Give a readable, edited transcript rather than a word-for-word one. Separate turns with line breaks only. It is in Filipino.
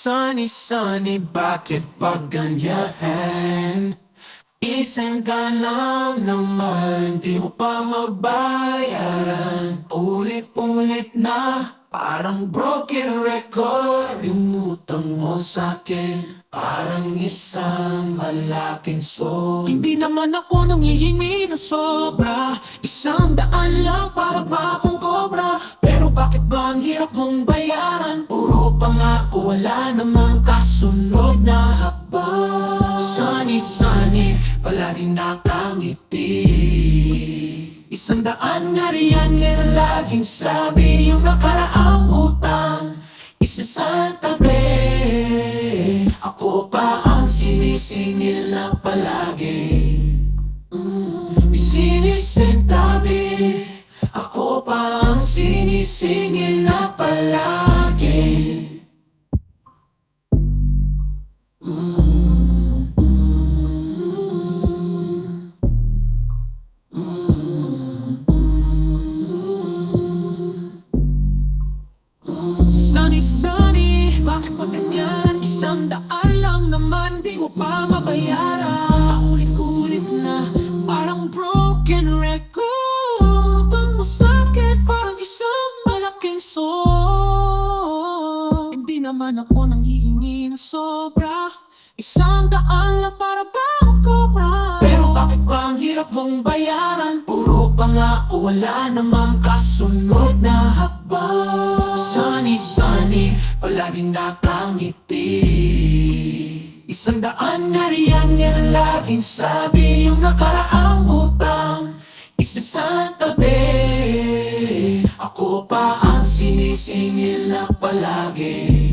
Sunny, bakit pa ganyan? Isang ka lang naman, di mo pa mabayaran. Ulit-ulit na, parang broken record. Yung utang mo sa'kin, parang isang malaking soul. Hindi naman ako nanghihingi ng sobra, 100 lang para ba akong cobra? Pero bakit ba ang hirap mong bayaran? Puro pangako, wala namang kasunod na habang. Sunny, palaging nakangiti. 100 na riyan na laging sabi. Yung nakaraang utang, isa sa tabi. Ako pa ang sinisingil na palagi. Sinisintabi. Ako pa ang sinisingil na palagi. Sunny, bakit pa ganyan? 100 lang naman, di mo pa mabayaran. Ulit-ulit na, parang broken record. Ang masakit, parang isang malaking soul. Hindi naman ako nanghihingi ng sobra, 100 lang para ba akong cobra? Pero bakit ba ang hirap mong bayaran? Puro pangako, wala namang kasunod na habang. Sunny, palaging nakangiti. 100 na riyan yan ang laging sabi. Yung nakaraang utang, isa sa tabi. Ako pa ang sinisingil na palagi.